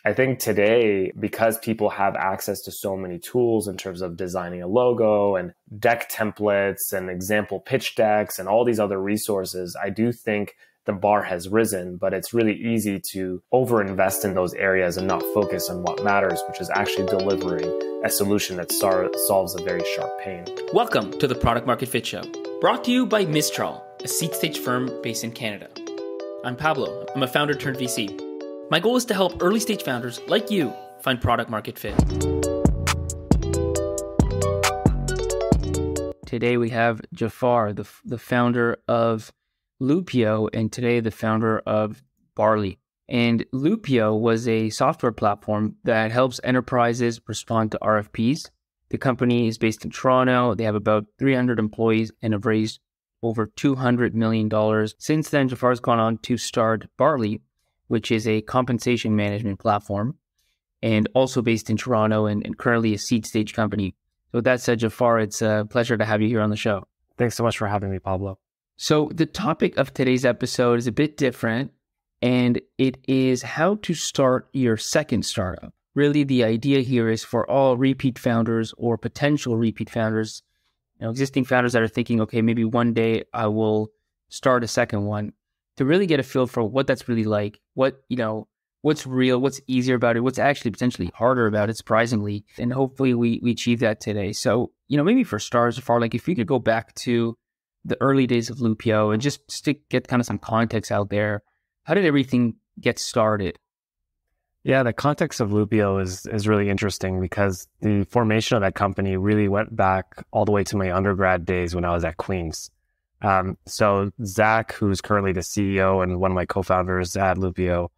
I think today, because people have access to so many tools in terms of designing a logo and deck templates and example pitch decks and all these other resources, I do think the bar has risen, but it's really easy to overinvest in those areas and not focus on what matters, which is actually delivering a solution that solves a very sharp pain. Welcome to the Product Market Fit Show, brought to you by Mistral, a seed stage firm based in Canada. I'm Pablo. I'm a founder turned VC. My goal is to help early stage founders like you find product market fit. Today we have Jafar, the founder of Loopio, and today the founder of Barley. And Loopio was a software platform that helps enterprises respond to RFPs. The company is based in Toronto. They have about 300 employees and have raised over $200 million. Since then, Jafar's gone on to start Barley, which is a compensation management platform, and also based in Toronto and currently a seed stage company. So with that said, Jafar, it's a pleasure to have you here on the show. Thanks so much for having me, Pablo. So the topic of today's episode is a bit different, and it is how to start your second startup. Really, the idea here is for all repeat founders or potential repeat founders, existing founders that are thinking, okay, maybe one day I will start a second one, to really get a feel for what that's really like, what's real, what's easier about it, what's actually potentially harder about it, surprisingly. And hopefully we achieve that today. So, maybe for starters, Jafar, if you could go back to the early days of Loopio and just to get kind of some context out there, how did everything get started? Yeah, the context of Loopio is really interesting because the formation of that company really went back all the way to my undergrad days when I was at Queen's. So Zach, who's currently the CEO and one of my co-founders at Loopio,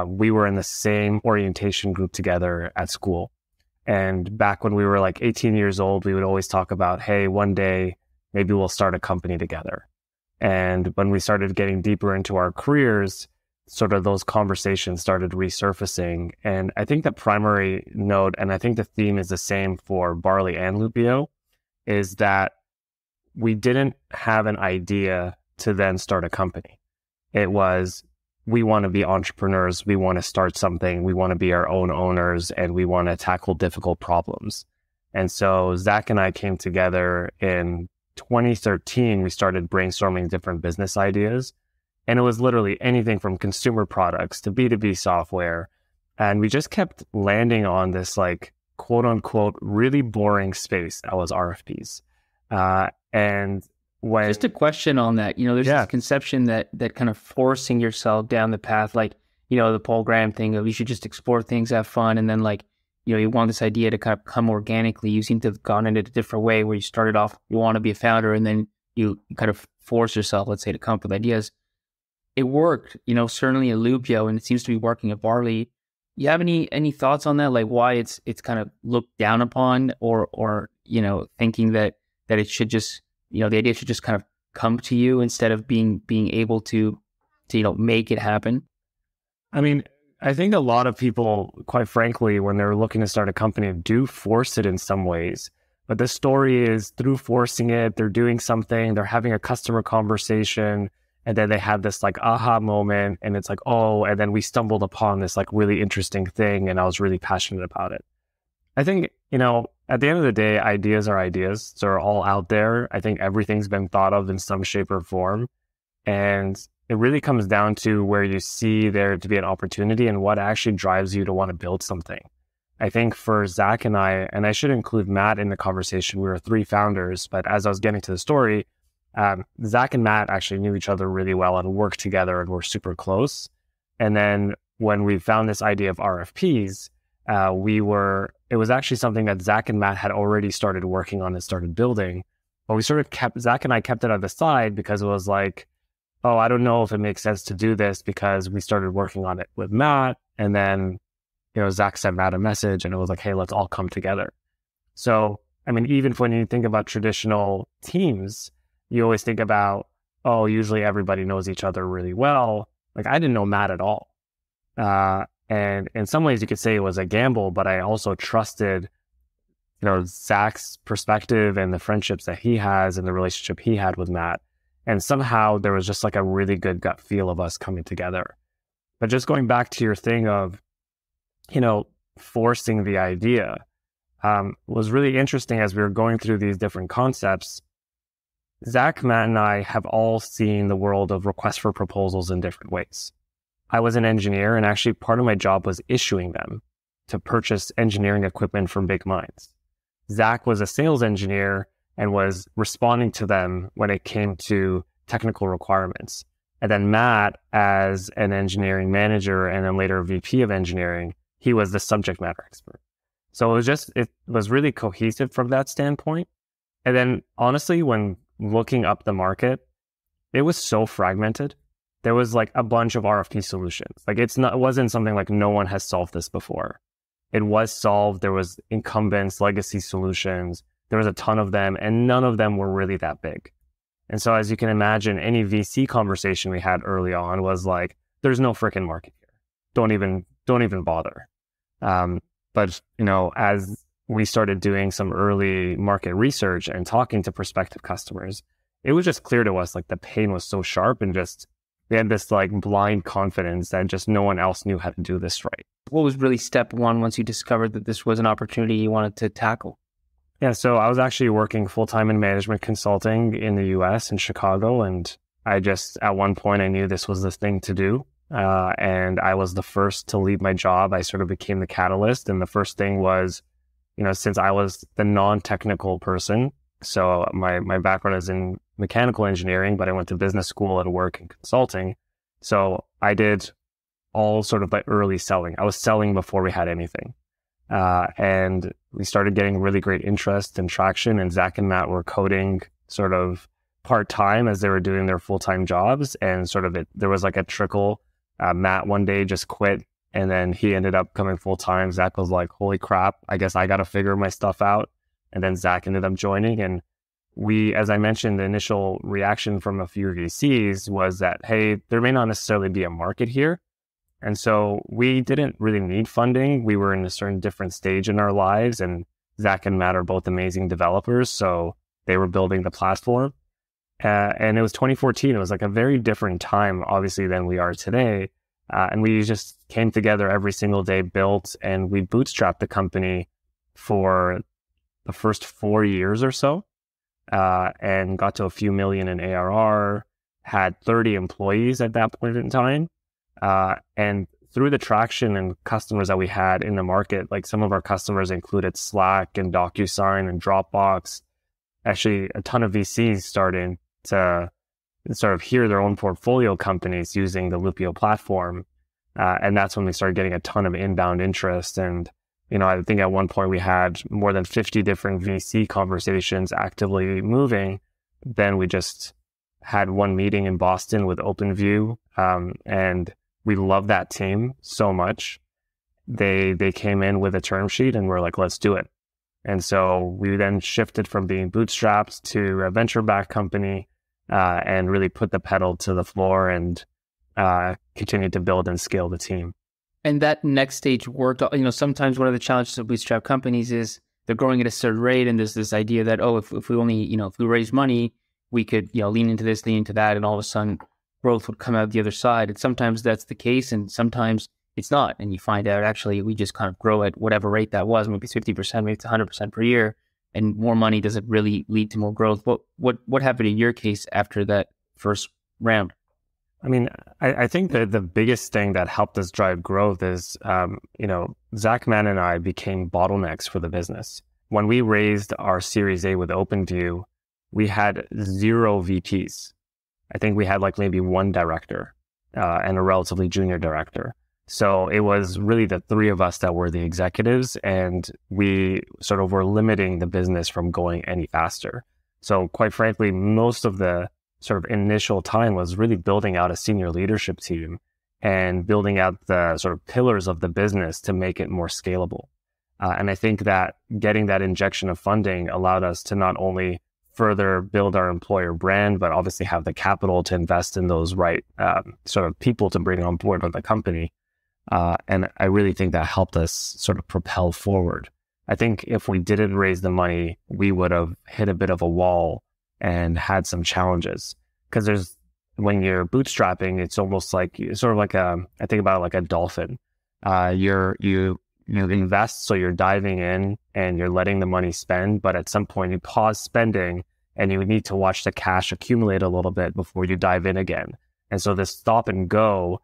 we were in the same orientation group together at school. And back when we were like 18 years old, we would always talk about, hey, one day, maybe we'll start a company together. And when we started getting deeper into our careers, sort of those conversations started resurfacing. And I think the primary note, and I think the theme is the same for Barley and Loopio, is that we didn't have an idea to then start a company. It was, we want to be entrepreneurs. We want to start something. We want to be our own owners and we want to tackle difficult problems. And so Zach and I came together in 2013. We started brainstorming different business ideas. And it was literally anything from consumer products to B2B software. And we just kept landing on this quote unquote, really boring space that was RFPs. And when just a question on that, there's this conception that kind of forcing yourself down the path, the Paul Graham thing of you should just explore things, have fun. And then you want this idea to kind of come organically. You seem to have gone in it a different way where you started off, you want to be a founder and then you kind of force yourself, let's say, to come up with ideas. It worked, certainly at Loopio, and it seems to be working at Barley. You have any thoughts on that? Why it's kind of looked down upon or thinking that it should just, the idea should just kind of come to you instead of being able to make it happen? I mean, I think a lot of people, quite frankly, when they're looking to start a company, do force it in some ways. But the story is through forcing it, they're doing something, they're having a customer conversation, and then they have this aha moment, and it's oh, and then we stumbled upon this really interesting thing, and I was really passionate about it. I think, at the end of the day, ideas are ideas. They're all out there. I think everything's been thought of in some shape or form. And it really comes down to where you see there to be an opportunity and what actually drives you to want to build something. I think for Zach and I should include Matt in the conversation, we were three founders, but as I was getting to the story, Zach and Matt actually knew each other really well and worked together and were super close. And then when we found this idea of RFPs, it was actually something that Zach and Matt had already started working on and started building, but we sort of Zach and I kept it on the side because it was oh, I don't know if it makes sense to do this because we started working on it with Matt. And then, Zach sent Matt a message and it was hey, let's all come together. So, I mean, even when you think about traditional teams, you always think about, oh, usually everybody knows each other really well. I didn't know Matt at all. And in some ways you could say it was a gamble, but I also trusted, Zach's perspective and the friendships that he has and the relationship he had with Matt. And somehow there was just a really good gut feel of us coming together. But just going back to your thing of, forcing the idea was really interesting. As we were going through these different concepts, Zach, Matt, and I have all seen the world of requests for proposals in different ways. I was an engineer, and actually part of my job was issuing them to purchase engineering equipment from big mines. Zach was a sales engineer and was responding to them when it came to technical requirements. And then Matt, as an engineering manager and then later VP of engineering, he was the subject matter expert. So it was really cohesive from that standpoint. And then honestly, when looking up the market, it was so fragmented. There was like a bunch of RFP solutions. Like it wasn't something like no one has solved this before. It was solved. There was incumbents, legacy solutions. There was a ton of them, and none of them were really that big. And so as you can imagine, any VC conversation we had early on was like, there's no freaking market here. Don't even bother. But as we started doing some early market research and talking to prospective customers, it was just clear to us like the pain was so sharp, and just we had this like blind confidence that just no one else knew how to do this right. What was really step one once you discovered that this was an opportunity you wanted to tackle? Yeah, so I was actually working full-time in management consulting in the US in Chicago. And I just, at one point, I knew this was the thing to do. And I was the first to leave my job. I sort of became the catalyst. And the first thing was, since I was the non-technical person, so my background is in mechanical engineering, but I went to business school and work in consulting. So I did all sort of like early selling. I was selling before we had anything. And we started getting really great interest and traction, and Zach and Matt were coding sort of part-time as they were doing their full-time jobs. And sort of there was like a trickle. Matt one day just quit, and then he ended up coming full-time. Zach was like, holy crap, I guess I got to figure my stuff out. And then Zach ended up joining. And we, as I mentioned, the initial reaction from a few VCs was that, hey, there may not necessarily be a market here. And so we didn't really need funding. We were in a certain different stage in our lives, and Zach and Matt are both amazing developers. So they were building the platform. And it was 2014. It was like a very different time, obviously, than we are today. And we just came together every single day, built, and we bootstrapped the company for the first 4 years or so, and got to a few million in ARR, had 30 employees at that point in time. And through the traction and customers that we had in the market, like some of our customers included Slack and DocuSign and Dropbox. Actually, a ton of VCs started to sort of hear their own portfolio companies using the Loopio platform. And that's when we started getting a ton of inbound interest. And, I think at one point we had more than 50 different VC conversations actively moving. Then we just had one meeting in Boston with OpenView, and we love that team so much. They came in with a term sheet, and we're like, let's do it. And so we then shifted from being bootstrapped to a venture-backed company, and really put the pedal to the floor and continued to build and scale the team. And that next stage worked. Sometimes one of the challenges of bootstrap companies is they're growing at a certain rate, and there's this idea that, if we only, if we raise money, we could, lean into this, lean into that, and all of a sudden growth would come out the other side. And sometimes that's the case, and sometimes it's not. And you find out actually we just kind of grow at whatever rate that was. Maybe it's 50%, maybe it's 100% per year, and more money doesn't really lead to more growth. What happened in your case after that first round? I mean, I think that the biggest thing that helped us drive growth is, Zach, Matt, and I became bottlenecks for the business. When we raised our Series A with OpenView, we had 0 VPs. I think we had like maybe 1 director and a relatively junior director. So it was really the 3 of us that were the executives, and we sort of were limiting the business from going any faster. So quite frankly, most of the sort of initial time was really building out a senior leadership team and building out the sort of pillars of the business to make it more scalable. And I think that getting that injection of funding allowed us to not only further build our employer brand, but obviously have the capital to invest in those right sort of people to bring on board with the company. And I really think that helped us sort of propel forward. I think if we didn't raise the money, we would have hit a bit of a wall and had some challenges. Because when you're bootstrapping, it's almost like, I think about it like a dolphin. You invest, so you're diving in and you're letting the money spend, but at some point you pause spending and you need to watch the cash accumulate a little bit before you dive in again. And so this stop and go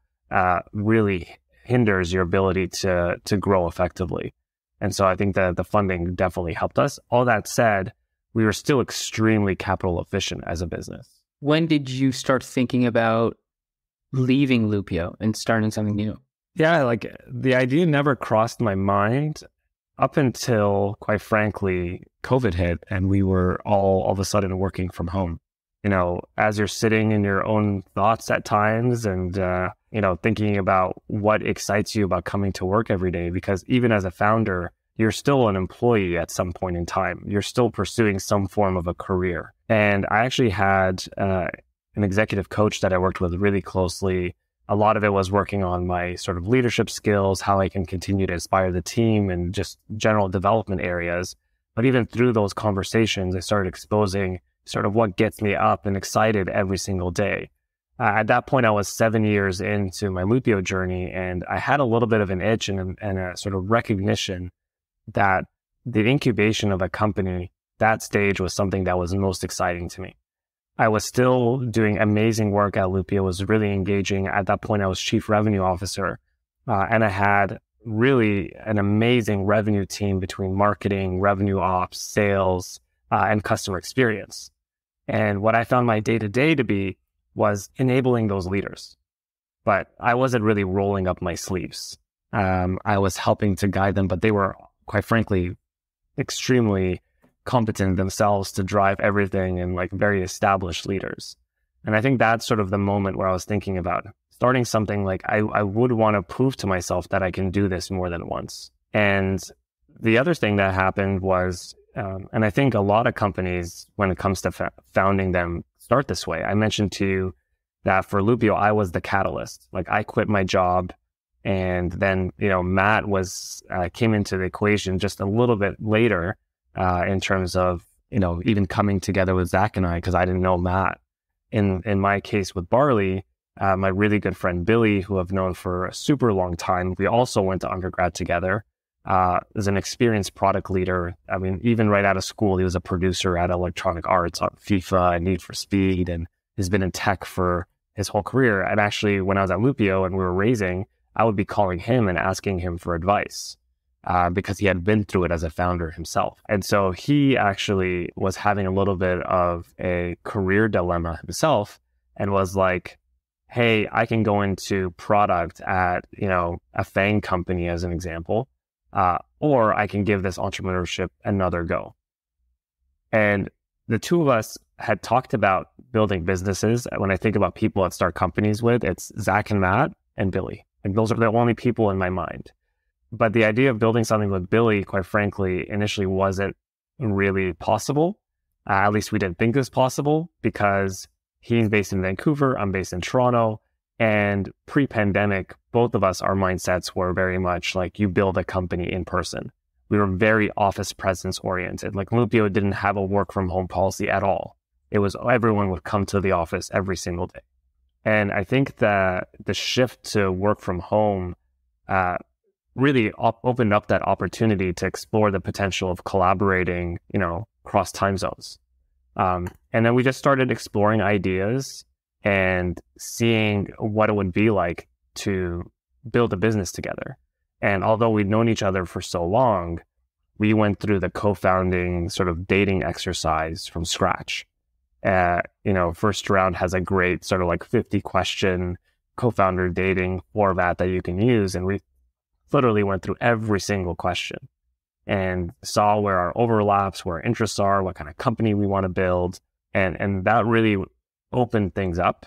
really hinders your ability to grow effectively. And so I think that the funding definitely helped us. All that said, we were still extremely capital efficient as a business. When did you start thinking about leaving Loopio and starting something new? Yeah, like the idea never crossed my mind up until, quite frankly, COVID hit and we were all of a sudden working from home. You know, as you're sitting in your own thoughts at times and, thinking about what excites you about coming to work every day, because even as a founder, you're still an employee at some point in time. You're still pursuing some form of a career. And I actually had an executive coach that I worked with really closely. A lot of it was working on my sort of leadership skills, how I can continue to inspire the team and just general development areas. But even through those conversations, I started exposing sort of what gets me up and excited every single day. At that point, I was 7 years into my Loopio journey, and I had a little bit of an itch and a sort of recognition that the incubation of a company, that stage was something that was most exciting to me. I was still doing amazing work at Loopio, was really engaging. At that point, I was chief revenue officer, and I had really an amazing revenue team between marketing, revenue ops, sales, and customer experience. And what I found my day-to-day to be was enabling those leaders. But I wasn't really rolling up my sleeves. I was helping to guide them, but they were, quite frankly, extremely competent themselves to drive everything and like very established leaders. And I think that's sort of the moment where I was thinking about starting something like I would want to prove to myself that I can do this more than once. And the other thing that happened was, and I think a lot of companies, when it comes to founding them, start this way. I mentioned to you that for Loopio, I was the catalyst. Like I quit my job, and then Matt came into the equation just a little bit later in terms of even coming together with Zach and I, because I didn't know Matt. In my case with Barley, my really good friend Billy, who I've known for a super long time, we also went to undergrad together. Is an experienced product leader. I mean, even right out of school, he was a producer at Electronic Arts on FIFA and Need for Speed, and has been in tech for his whole career. And actually, when I was at Loopio and we were raising, I would be calling him and asking him for advice because he had been through it as a founder himself. And so he actually was having a little bit of a career dilemma himself and was like, hey, I can go into product at, a FANG company as an example. Or I can give this entrepreneurship another go. And the two of us had talked about building businesses. When I think about people I'd start companies with, it's Zach and Matt and Billy. And those are the only people in my mind. But the idea of building something with Billy, quite frankly, initially wasn't really possible. At least we didn't think it was possible because he's based in Vancouver, I'm based in Toronto. And pre-pandemic, both of us, our mindsets were very much like you build a company in person. We were very office presence oriented. Like Loopio didn't have a work from home policy at all. It was everyone would come to the office every single day. And I think that the shift to work from home really opened up that opportunity to explore the potential of collaborating, across time zones. And then we just started exploring ideas and seeing what it would be like to build a business together. And although we'd known each other for so long, we went through the co-founding sort of dating exercise from scratch. First round has a great sort of like 50 question co-founder dating format that you can use. And we literally went through every single question and saw where our overlaps, where our interests are, what kind of company we want to build. And that really opened things up.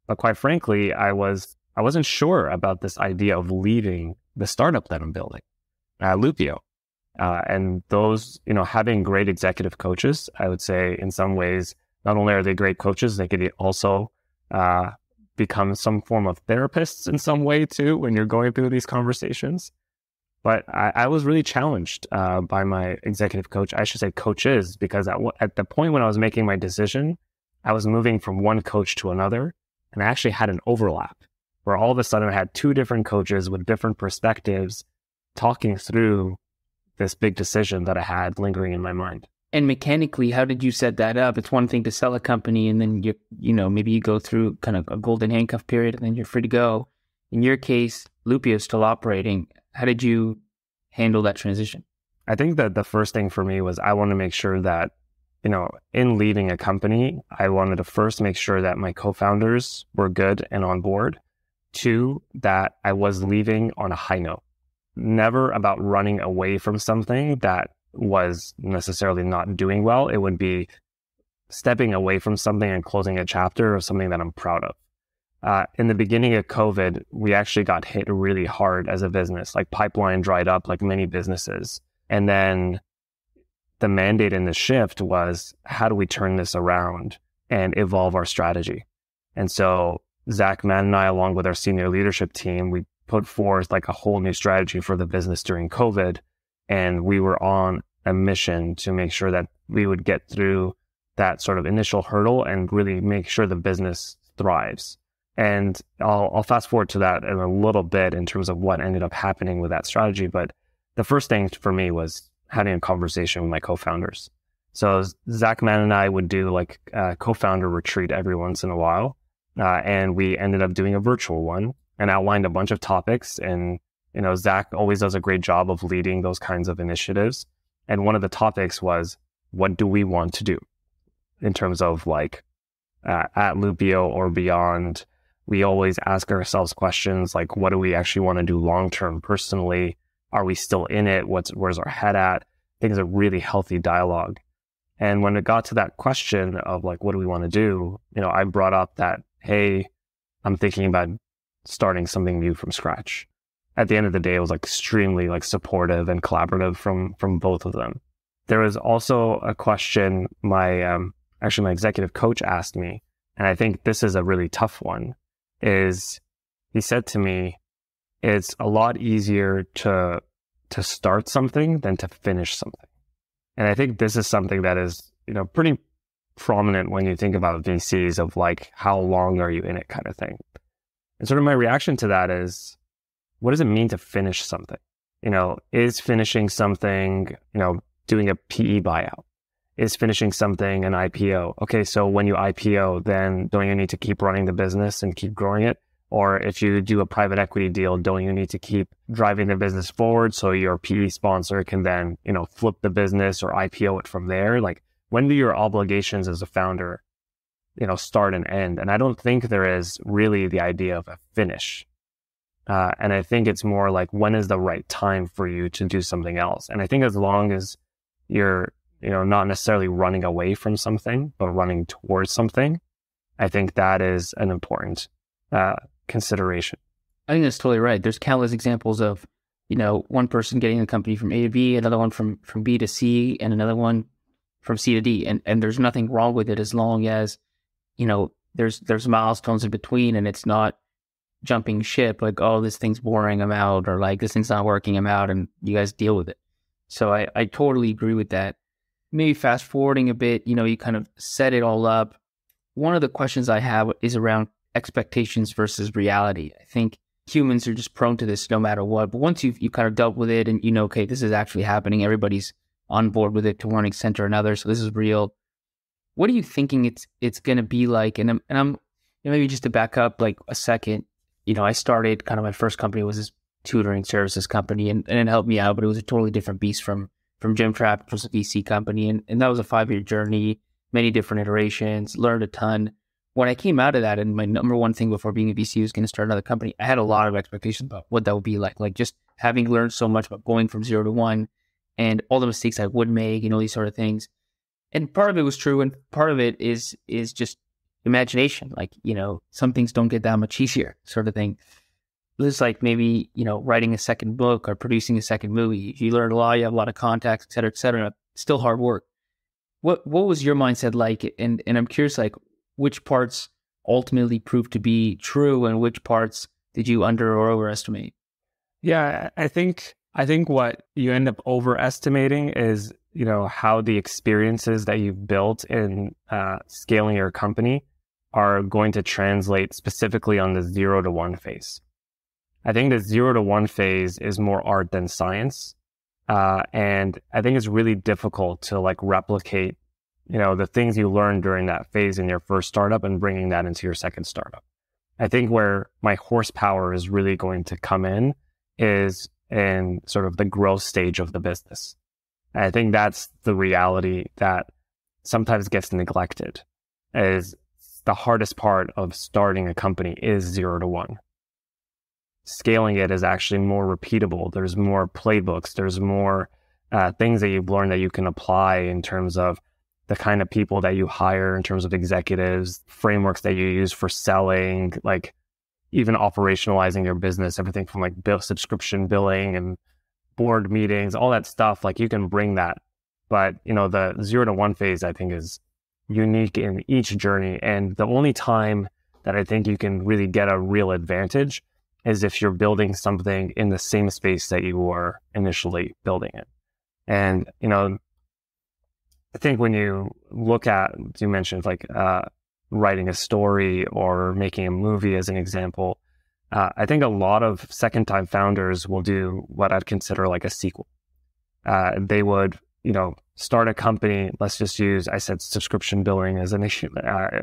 But quite frankly, I wasn't sure about this idea of leaving the startup that I'm building, Loopio. And those, having great executive coaches, I would say in some ways, not only are they great coaches, they could also become some form of therapists in some way too, when you're going through these conversations. But I was really challenged by my executive coach. I should say coaches, because at the point when I was making my decision, I was moving from one coach to another, and I actually had an overlap. where all of a sudden I had two different coaches with different perspectives talking through this big decision that I had lingering in my mind. And mechanically, how did you set that up? It's one thing to sell a company and then maybe you go through kind of a golden handcuff period and then you're free to go. In your case, Loopio is still operating. How did you handle that transition? I think that the first thing for me was I want to make sure that, in leading a company, I wanted to first make sure that my co-founders were good and on board. Two, that I was leaving on a high note. Never about running away from something that was necessarily not doing well. It would be stepping away from something and closing a chapter of something that I'm proud of. In the beginning of COVID, we actually got hit really hard as a business. Like pipeline dried up like many businesses. And then the mandate in the shift was, how do we turn this around and evolve our strategy? And so Zach, Matt, and I, along with our senior leadership team, we put forth like a whole new strategy for the business during COVID. And we were on a mission to make sure that we would get through that sort of initial hurdle and really make sure the business thrives. And I'll fast forward to that in a little bit in terms of what ended up happening with that strategy. But the first thing for me was having a conversation with my co-founders. So Zach, Matt, and I would do like a co-founder retreat every once in a while. And we ended up doing a virtual one and outlined a bunch of topics. And, Zach always does a great job of leading those kinds of initiatives. And one of the topics was, what do we want to do in terms of like at Loopio or beyond? We always ask ourselves questions like, what do we actually want to do long-term personally? Are we still in it? Where's our head at? I think it's a really healthy dialogue. And when it got to that question of like, what do we want to do? I brought up that, hey, I'm thinking about starting something new from scratch. At the end of the day, it was like extremely like supportive and collaborative from both of them. There was also a question my executive coach asked me, and I think this is a really tough one, is he said to me, it's a lot easier to start something than to finish something. And I think this is something that is, pretty prominent when you think about VCs of like, how long are you in it kind of thing. And sort of my reaction to that is, what does it mean to finish something? Is finishing something, doing a PE buyout? Is finishing something an IPO? Okay, so when you IPO, then don't you need to keep running the business and keep growing it? Or if you do a private equity deal, don't you need to keep driving the business forward so your PE sponsor can then, flip the business or IPO it from there? Like, when do your obligations as a founder, start and end? And I don't think there is really the idea of a finish. And I think it's more like, when is the right time for you to do something else? And I think as long as you're, not necessarily running away from something, but running towards something, I think that is an important consideration. I think that's totally right. There's countless examples of, one person getting the company from A to B, another one from B to C, and another one from C to D. And there's nothing wrong with it as long as, there's milestones in between and it's not jumping ship, like, oh, this thing's boring, I'm out, or like, this thing's not working, I'm out, and you guys deal with it. So I totally agree with that. Maybe fast forwarding a bit, you kind of set it all up. One of the questions I have is around expectations versus reality. I think humans are just prone to this no matter what. But once you kind of dealt with it and okay, this is actually happening, everybody's on board with it to one extent or another, so this is real. What are you thinking it's going to be like? And I'm maybe just to back up like a second, I started kind of my first company was this tutoring services company and it helped me out, but it was a totally different beast from Gym Trap, which was a VC company. And that was a 5-year journey, many different iterations, learned a ton. When I came out of that, and my number one thing before being a VC was going to start another company, I had a lot of expectations about what that would be like just having learned so much about going from 0 to 1 and all the mistakes I would make, these sort of things. And part of it was true. And part of it is just imagination. Like, some things don't get that much easier sort of thing. It's like maybe, writing a second book or producing a second movie. You learn a lot, you have a lot of contacts, et cetera, et cetera. Still hard work. What was your mindset like? And I'm curious, like, which parts ultimately proved to be true and which parts did you under or overestimate? Yeah, I think what you end up overestimating is, how the experiences that you've built in scaling your company are going to translate specifically on the 0 to 1 phase. I think the 0 to 1 phase is more art than science. And I think it's really difficult to like replicate, the things you learned during that phase in your first startup and bringing that into your second startup. I think where my horsepower is really going to come in is in sort of the growth stage of the business. And I think that's the reality that sometimes gets neglected, is the hardest part of starting a company is 0 to 1. Scaling it is actually more repeatable. There's more playbooks. There's more things that you've learned that you can apply in terms of the kind of people that you hire, in terms of executives, frameworks that you use for selling, like even operationalizing your business, everything from like subscription billing and board meetings, all that stuff. Like you can bring that. But, the 0 to 1 phase, I think, is unique in each journey. And the only time that I think you can really get a real advantage is if you're building something in the same space that you were initially building it. And, I think when you look at, you mentioned like writing a story or making a movie as an example, I think a lot of second-time founders will do what I'd consider like a sequel. They would, start a company. Let's just use, I said subscription billing as an issue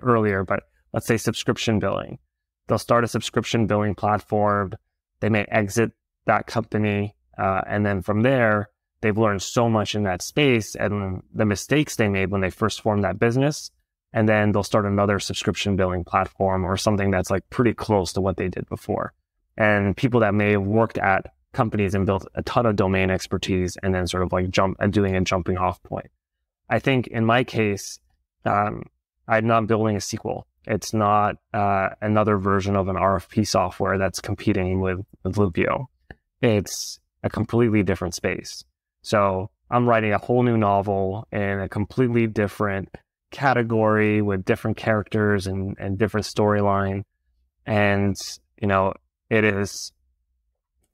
earlier, but let's say subscription billing. They'll start a subscription billing platform. They may exit that company. And then from there, they've learned so much in that space and the mistakes they made when they first formed that business. And then they'll start another subscription billing platform or something that's like pretty close to what they did before. And people that may have worked at companies and built a ton of domain expertise and then sort of like doing a jumping off point. I think in my case, I'm not building a sequel. It's not another version of an RFP software that's competing with Loopio. It's a completely different space. So I'm writing a whole new novel in a completely different category with different characters and different storyline. And,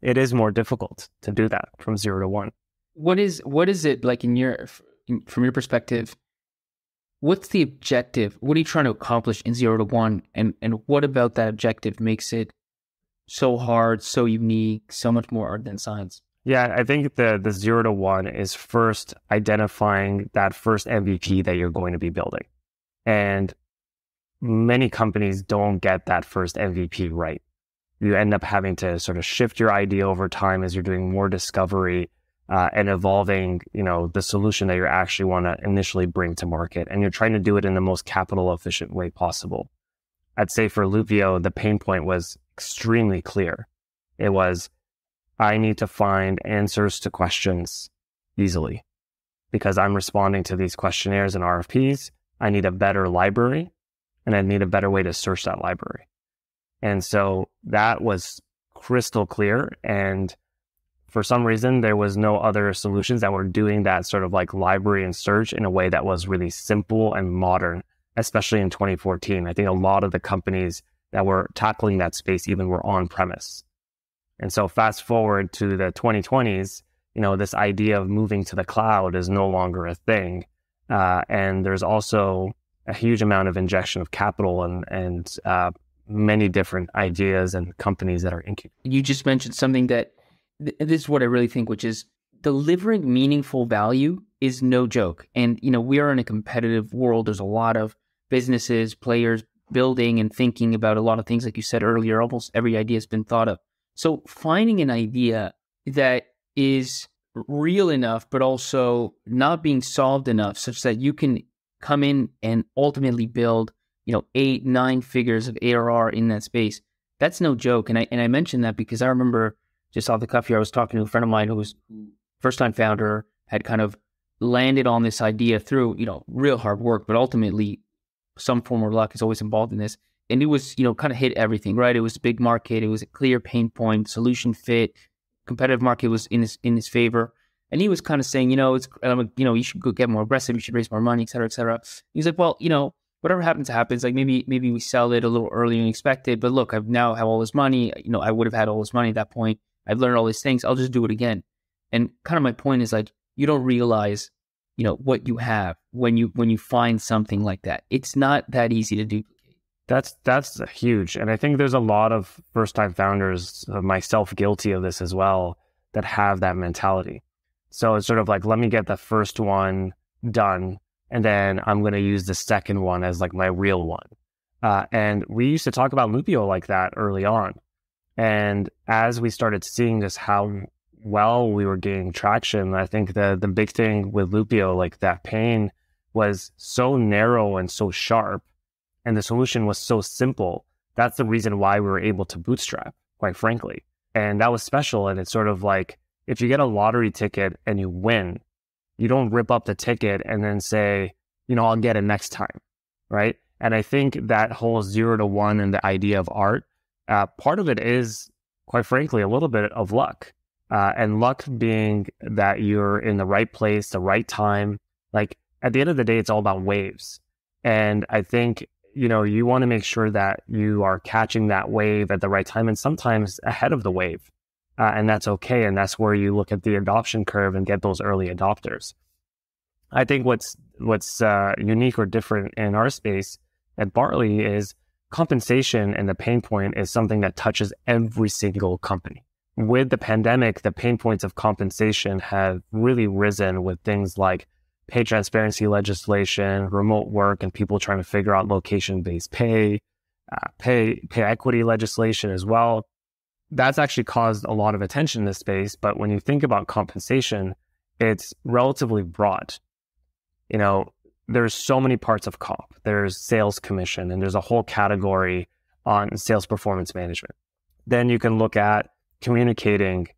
it is more difficult to do that from 0 to 1. What is it like from your perspective? What's the objective? What are you trying to accomplish in 0 to 1? And what about that objective makes it so hard, so unique, so much more art than science? Yeah, I think the 0 to 1 is first identifying that first MVP that you're going to be building. And many companies don't get that first MVP right. You end up having to sort of shift your idea over time as you're doing more discovery and evolving, the solution that you actually want to initially bring to market. And you're trying to do it in the most capital efficient way possible. I'd say for Loopio, the pain point was extremely clear. It was, I need to find answers to questions easily because I'm responding to these questionnaires and RFPs. I need a better library and I need a better way to search that library. And so that was crystal clear. And for some reason, there was no other solutions that were doing that sort of like library and search in a way that was really simple and modern, especially in 2014. I think a lot of the companies that were tackling that space even were on premise. And so fast forward to the 2020s, this idea of moving to the cloud is no longer a thing. And there's also a huge amount of injection of capital and many different ideas and companies that are incubating. You just mentioned something that this is what I really think, which is delivering meaningful value is no joke. And, we are in a competitive world. There's a lot of businesses, players building and thinking about a lot of things. Like you said earlier, almost every idea has been thought of. So finding an idea that is real enough, but also not being solved enough such that you can come in and ultimately build 8-9 figures of ARR in that space. That's no joke. And I mentioned that because I remember just off the cuff here, I was talking to a friend of mine who was first-time founder, had kind of landed on this idea through, real hard work, but ultimately some form of luck is always involved in this. And it was, kind of hit everything, right? It was a big market. It was a clear pain point, solution fit, competitive market was in his favor. And he was kind of saying, you should go get more aggressive. You should raise more money, et cetera, et cetera. He's like, well, whatever happens, like maybe we sell it a little earlier than expected, but look, I now have all this money. I would have had all this money at that point. I've learned all these things. I'll just do it again. And kind of my point is like, you don't realize, what you have when you find something like that. It's not that easy to duplicate. That's huge. And I think there's a lot of first-time founders, myself guilty of this as well, that have that mentality. So it's sort of like, let me get the first one done, and then I'm going to use the second one as like my real one. And we used to talk about Loopio like that early on. And as we started seeing just how well we were gaining traction, I think the big thing with Loopio, like that pain was so narrow and so sharp, and the solution was so simple. That's the reason why we were able to bootstrap, quite frankly. And that was special. And it's sort of like, if you get a lottery ticket and you win, you don't rip up the ticket and then say, I'll get it next time, right? And I think that whole 0 to 1 and the idea of art, part of it is, quite frankly, a little bit of luck. And luck being that you're in the right place, the right time. Like at the end of the day, it's all about waves. And I think, you want to make sure that you are catching that wave at the right time and sometimes ahead of the wave. And that's okay. And that's where you look at the adoption curve and get those early adopters. I think what's unique or different in our space at Barley is compensation, and the pain point is something that touches every single company. With the pandemic, the pain points of compensation have really risen with things like pay transparency legislation, remote work, and people trying to figure out location-based pay equity legislation as well. That's actually caused a lot of attention in this space. But when you think about compensation, it's relatively broad. There's so many parts of comp. There's sales commission, and there's a whole category on sales performance management. Then you can look at communicating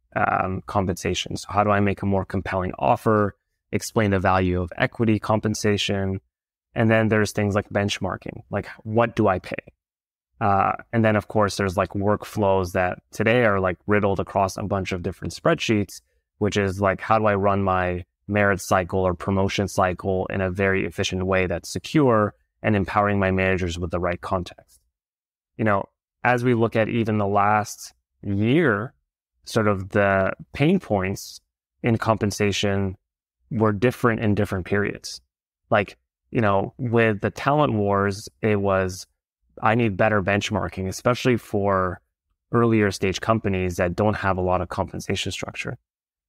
compensation. So how do I make a more compelling offer? Explain the value of equity compensation. And then there's things like benchmarking, like what do I pay? And then of course there's like workflows that today are like riddled across a bunch of different spreadsheets, which is like, how do I run my merit cycle or promotion cycle in a very efficient way that's secure and empowering my managers with the right context? As we look at even the last year, sort of the pain points in compensation were different in different periods. Like, with the talent wars, it was, I need better benchmarking, especially for earlier stage companies that don't have a lot of compensation structure.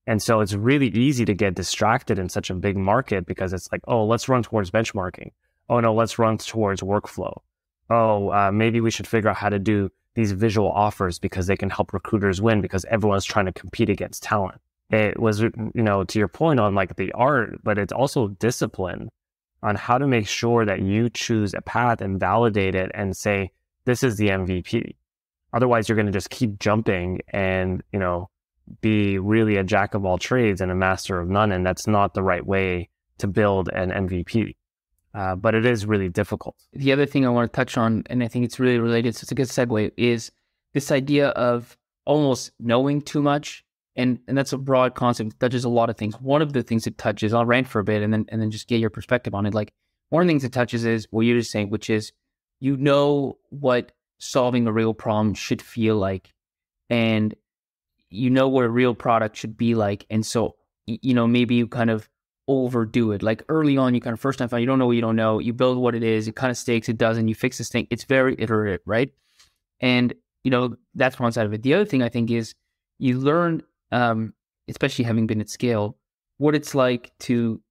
And so it's really easy to get distracted in such a big market because it's like, oh, let's run towards benchmarking. Oh no, let's run towards workflow. Oh, maybe we should figure out how to do these visual offers because they can help recruiters win because everyone's trying to compete against talent. It was, to your point on like the art, but it's also discipline on how to make sure that you choose a path and validate it and say, this is the MVP. Otherwise, you're going to just keep jumping and, be really a jack of all trades and a master of none. And that's not the right way to build an MVP. But it is really difficult. The other thing I want to touch on, and I think it's really related, so it's a good segue, is this idea of almost knowing too much. And that's a broad concept. It touches a lot of things. One of the things it touches, I'll rant for a bit and then just get your perspective on it. Like one of the things it touches is what you're just saying, which is, what solving a real problem should feel like, and what a real product should be like. And so, maybe you kind of overdo it. Like early on, you kind of first time found, you don't know what you don't know. You build what it is, it kind of stakes, it doesn't, you fix this thing. It's very iterative, right? And, that's one side of it. The other thing I think is you learn, especially having been at scale, what it's like to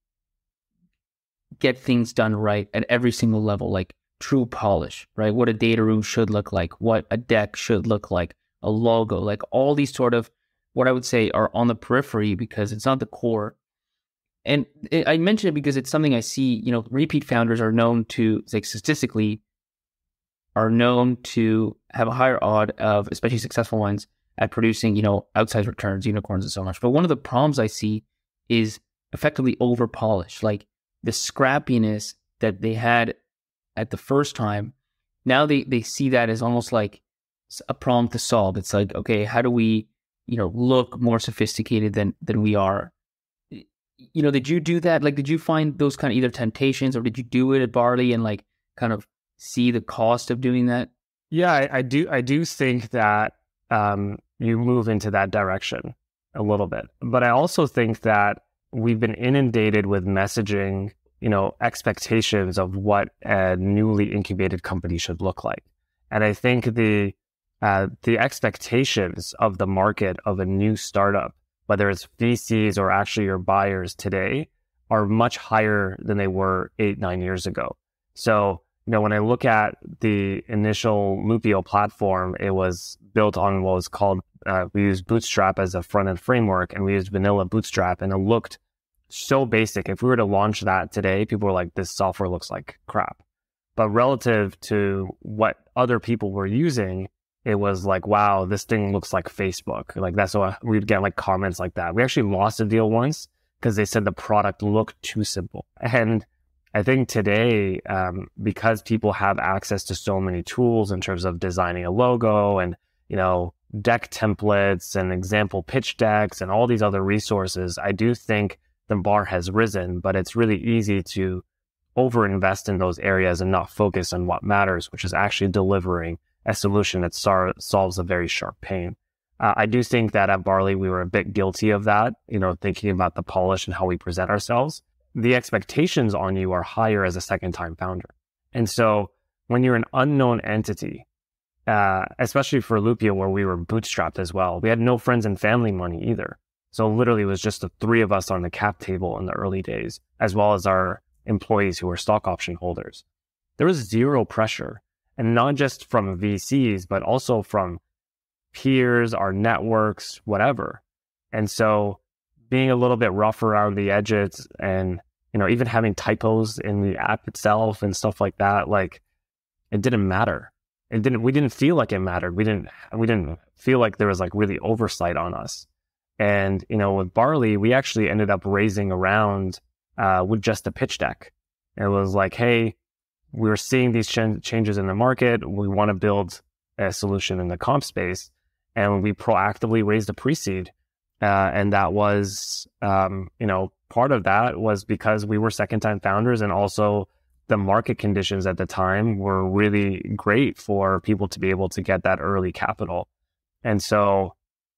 get things done right at every single level, like true polish, right? What a data room should look like, what a deck should look like, a logo, like all these sort of, what I would say are on the periphery because it's not the core. And I mention it because it's something I see, repeat founders are known to, like statistically, are known to have a higher odd of, especially successful ones, at producing, outsized returns, unicorns and so much. But one of the problems I see is effectively over polish, like the scrappiness that they had at the first time. Now they see that as almost like a problem to solve. It's like, okay, how do we, look more sophisticated than we are? Did you do that? Like, did you find those kind of either temptations, or did you do it at Barley and like kind of see the cost of doing that? Yeah, I do think that you move into that direction a little bit. But I also think that we've been inundated with messaging expectations of what a newly incubated company should look like. And I think the expectations of the market of a new startup, whether it's VCs or actually your buyers today, are much higher than they were 8-9 years ago. So, when I look at the initial Loopio platform, it was built on what was called, we used Bootstrap as a front-end framework, and we used vanilla Bootstrap, and it looked so basic. If we were to launch that today, people were like, this software looks like crap. But relative to what other people were using, it was like, wow, this thing looks like Facebook. Like that's what we'd get, like comments like that. We actually lost a deal once because they said the product looked too simple. And I think today, because people have access to so many tools in terms of designing a logo and, deck templates and example pitch decks and all these other resources, I do think the bar has risen, but it's really easy to overinvest in those areas and not focus on what matters, which is actually delivering a solution that solves a very sharp pain. I do think that at Barley, we were a bit guilty of that, thinking about the polish and how we present ourselves. The expectations on you are higher as a second-time founder. And so when you're an unknown entity, especially for Loopio, where we were bootstrapped as well, we had no friends and family money either. So literally it was just the three of us on the cap table in the early days, as well as our employees who were stock option holders. There was zero pressure, and not just from VCs, but also from peers, our networks, whatever. And so being a little bit rough around the edges and, even having typos in the app itself and stuff like that, like it didn't matter. We didn't feel like it mattered. We didn't feel like there was like really oversight on us. And, with Barley, we actually ended up raising around with just a pitch deck. It was like, hey, we were seeing these changes in the market. We want to build a solution in the comp space. And we proactively raised a pre-seed. And that was, part of that was because we were second-time founders, and also the market conditions at the time were really great for people to be able to get that early capital. And so,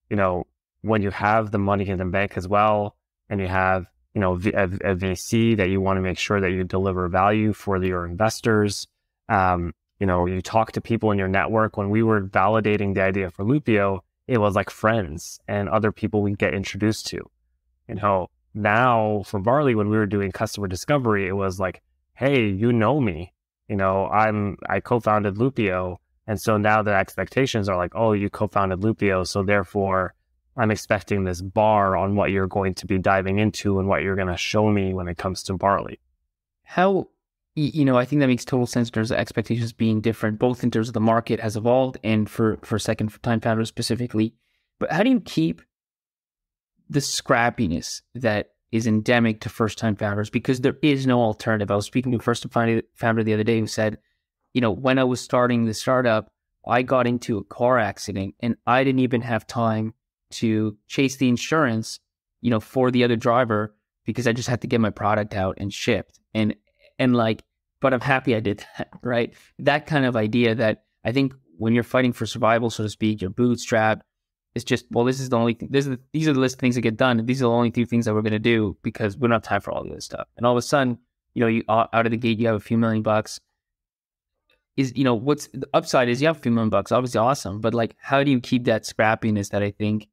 when you have the money in the bank as well, and you have, a VC that you want to make sure that you deliver value for your investors, you talk to people in your network. When we were validating the idea for Loopio, it was like friends and other people we get introduced to. Now for Barley, when we were doing customer discovery, it was like, hey, me, I co-founded Loopio. And so now the expectations are like, oh, you co-founded Loopio, so therefore I'm expecting this bar on what you're going to be diving into and what you're going to show me when it comes to Barley. How, I think that makes total sense in terms of expectations being different, both in terms of the market has evolved and for second-time founders specifically. But how do you keep the scrappiness that is endemic to first-time founders? Because there is no alternative. I was speaking to a first-time founder the other day who said, when I was starting the startup, I got into a car accident and I didn't even have time to chase the insurance, for the other driver, because I just had to get my product out and shipped. And but I'm happy I did that, right? That kind of idea that I think when you're fighting for survival, so to speak, you're bootstrapped. It's just, well, this is the only thing. These are the list of things that get done. And these are the only 2 things that we're going to do because we don't have time for all of this stuff. And all of a sudden, you out of the gate, you have a few $1 million. What's the upside is you have a few $1 million, obviously awesome. But like, how do you keep that scrappiness that I think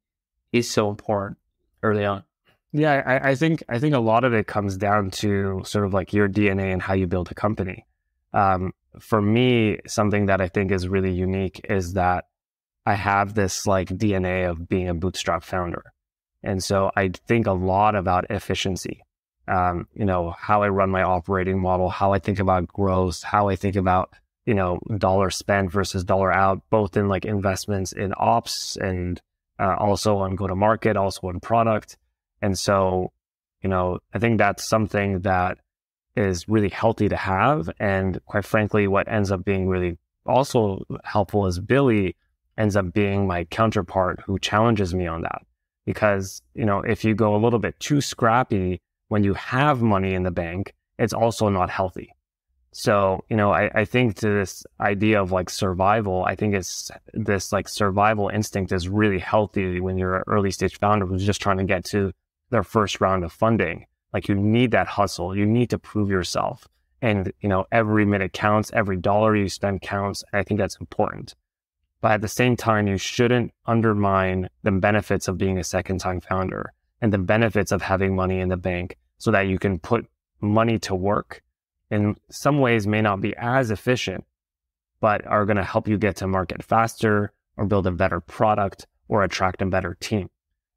is so important early on? Yeah, I think a lot of it comes down to sort of like your DNA and how you build a company. For me, something that I think is really unique is that I have this like DNA of being a bootstrap founder. And so I think a lot about efficiency, how I run my operating model, how I think about growth, how I think about, dollar spent versus dollar out, both in like investments in ops and also on go-to-market, also on product. And so, I think that's something that is really healthy to have. And quite frankly, what ends up being really also helpful is Billy ends up being my counterpart who challenges me on that. Because, if you go a little bit too scrappy when you have money in the bank, it's also not healthy. So, I think to this idea of like survival, I think it's this like survival instinct is really healthy when you're an early stage founder who's just trying to get to their first round of funding. Like you need that hustle. You need to prove yourself. And, every minute counts, every dollar you spend counts. And I think that's important. But at the same time, you shouldn't undermine the benefits of being a second-time founder and the benefits of having money in the bank so that you can put money to work. In some ways may not be as efficient, but are going to help you get to market faster or build a better product or attract a better team.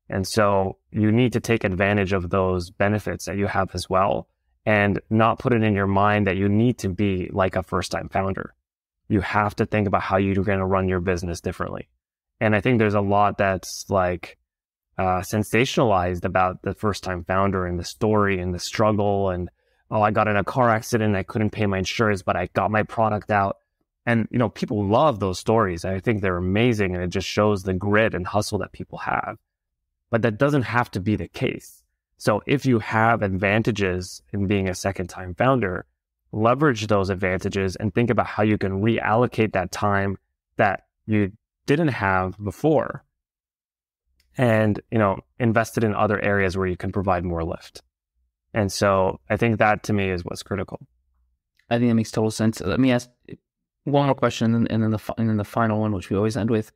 And so you need to take advantage of those benefits that you have as well and not put it in your mind that you need to be like a first-time founder. You have to think about how you're going to run your business differently. And I think there's a lot that's like sensationalized about the first-time founder and the story and the struggle and, oh, I got in a car accident, I couldn't pay my insurance, but I got my product out. And, people love those stories. I think they're amazing. And it just shows the grit and hustle that people have. But that doesn't have to be the case. So if you have advantages in being a second-time founder, leverage those advantages and think about how you can reallocate that time that you didn't have before and, invest it in other areas where you can provide more lift. And so I think that to me is what's critical. I think that makes total sense. Let me ask one more question and then the final one, which we always end with.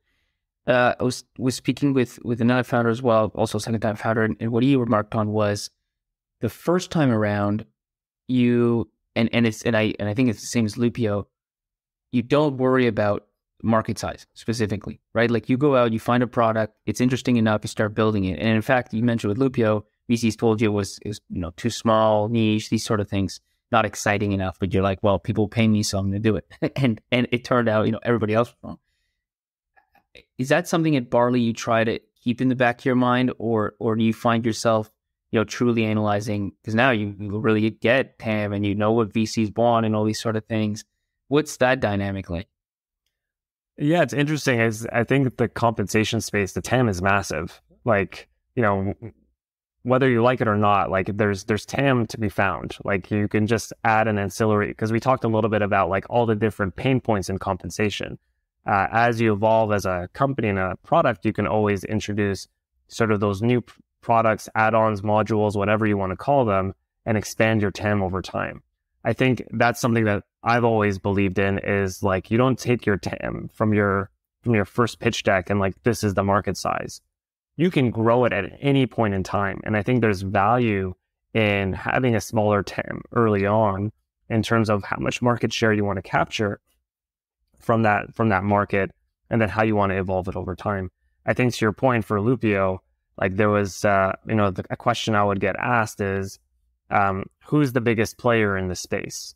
I was speaking with another founder as well, also a second-time founder, and what he remarked on was the first time around, you and I think it's the same as Loopio. You don't worry about market size specifically, right? Like you go out, you find a product, it's interesting enough, you start building it. And in fact, you mentioned with Loopio, VCs told you it was too small, niche, these sort of things, not exciting enough. But you're like, well, people pay me, so I'm going to do it. and it turned out, everybody else was wrong. Is that something at Barley you try to keep in the back of your mind, or do you find yourself, truly analyzing, because now you really get TAM and you know what VCs want and all these sort of things. What's that dynamic like? Yeah, it's interesting. I think the compensation space, the TAM is massive. Like, whether you like it or not, like there's TAM to be found. Like you can just add an ancillary, because we talked a little bit about like all the different pain points in compensation. As you evolve as a company and a product, you can always introduce sort of those new products, add-ons, modules, whatever you want to call them, and expand your TAM over time. I think that's something that I've always believed in, is like you don't take your TAM from your first pitch deck and like this is the market size. You can grow it at any point in time. And I think there's value in having a smaller TAM early on in terms of how much market share you want to capture from that market, and then how you want to evolve it over time. I think to your point for Loopio, like there was, a question I would get asked is, who's the biggest player in the space?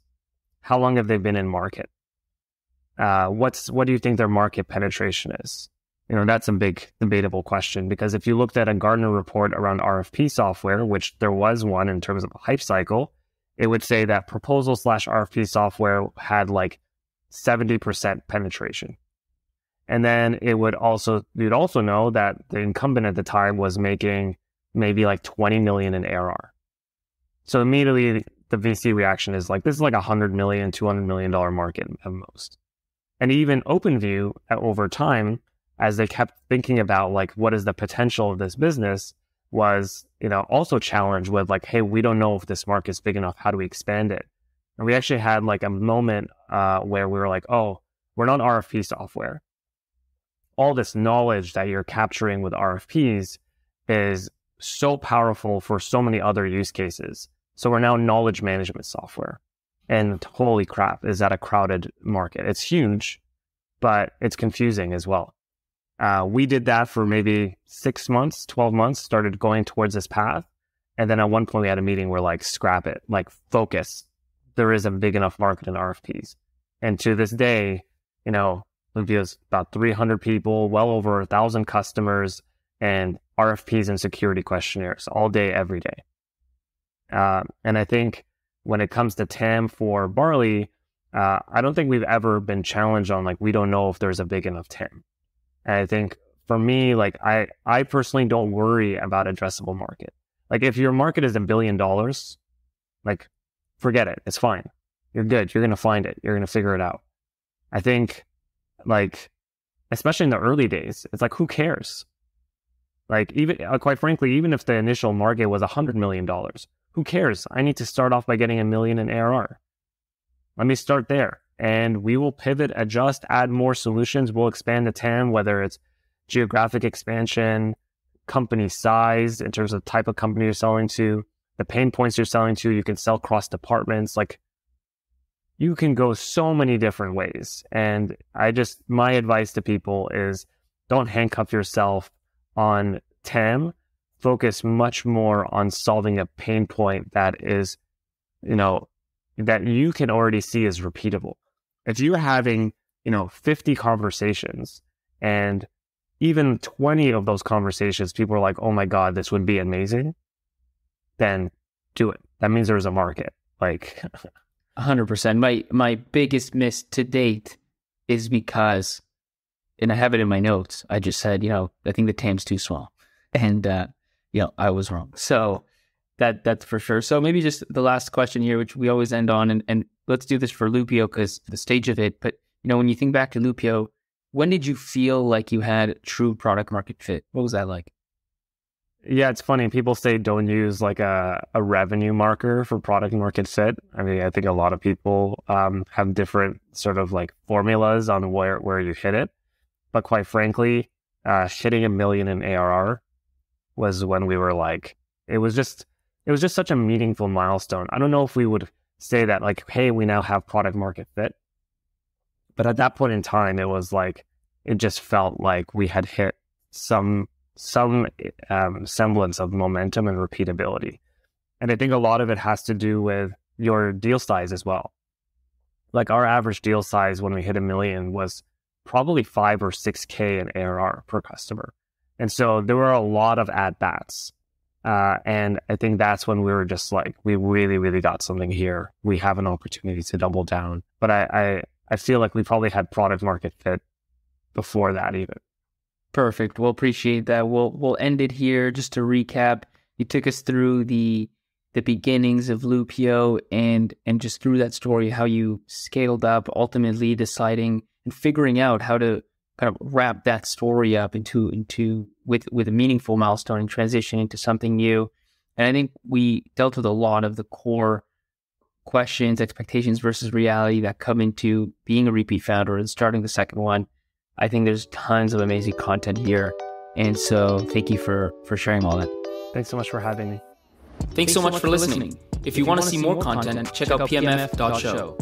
How long have they been in market? What do you think their market penetration is? That's a big debatable question, because if you looked at a Gartner report around RFP software, which there was one in terms of a hype cycle, it would say that proposal/RFP software had like 70% penetration. And then you'd also know that the incumbent at the time was making maybe like 20 million in ARR. So immediately the VC reaction is like, this is like $100 million, $200 million market at most. And even OpenView over time, as they kept thinking about like, what is the potential of this business, was, also challenged with like, hey, we don't know if this market is big enough. How do we expand it? And we actually had like a moment where we were like, oh, we're not RFP software. All this knowledge that you're capturing with RFPs is so powerful for so many other use cases. So we're now knowledge management software. And holy crap, is that a crowded market? It's huge, but it's confusing as well. We did that for maybe 6 months, 12 months, started going towards this path. And then at one point we had a meeting where like, scrap it, like focus. There is a big enough market in RFPs. And to this day, Loopio's about 300 people, well over 1,000 customers, and RFPs and security questionnaires all day, every day. And I think when it comes to TAM for Barley, I don't think we've ever been challenged on like, we don't know if there's a big enough TAM. And I think for me, like I personally don't worry about addressable market. Like if your market is $1 billion, like forget it. It's fine. You're good. You're going to find it. You're going to figure it out. I think like, especially in the early days, it's like, who cares? Like even, quite frankly, even if the initial market was $100 million, Who cares? I need to start off by getting 1 million in ARR. Let me start there. And we will pivot, adjust, add more solutions. We'll expand the TAM, whether it's geographic expansion, company size, in terms of type of company you're selling to, the pain points you're selling to. You can sell cross departments. Like, you can go so many different ways. And my advice to people is don't handcuff yourself on TAM. Focus much more on solving a pain point that is, that you can already see is repeatable. If you're having, 50 conversations and even 20 of those conversations, people are like, oh my God, this would be amazing, then do it. That means there's a market. Like 100%. My biggest miss to date is because, and I have it in my notes, I just said, I think the TAM's too small. And, I was wrong. So that's for sure. So maybe just the last question here, which we always end on, and let's do this for Loopio because the stage of it. But, when you think back to Loopio, when did you feel like you had true product market fit? What was that like? Yeah, it's funny. People say don't use like a revenue marker for product market fit. I mean, I think a lot of people have different sort of like formulas on where you hit it. But quite frankly, hitting 1 million in ARR was when we were like, it was just such a meaningful milestone. I don't know if we would say that like, hey, we now have product market fit. But at that point in time, it was like, it just felt like we had hit some semblance of momentum and repeatability. And I think a lot of it has to do with your deal size as well. Like our average deal size when we hit 1 million was probably 5 or 6K in ARR per customer. And so there were a lot of at-bats. And I think that's when we were just like, we really, really got something here. We have an opportunity to double down. But I feel like we probably had product market fit before that even. Perfect. We'll appreciate that. We'll end it here. Just to recap, you took us through the beginnings of Loopio and just through that story, how you scaled up, ultimately deciding and figuring out how to kind of wrap that story up into with a meaningful milestone and transition into something new. And I think we dealt with a lot of the core questions, expectations versus reality that come into being a repeat founder and starting the second one. I think there's tons of amazing content here. And so thank you for sharing all that. Thanks so much for having me. Thanks so much for listening. If you want to see more content, check out pmf.show.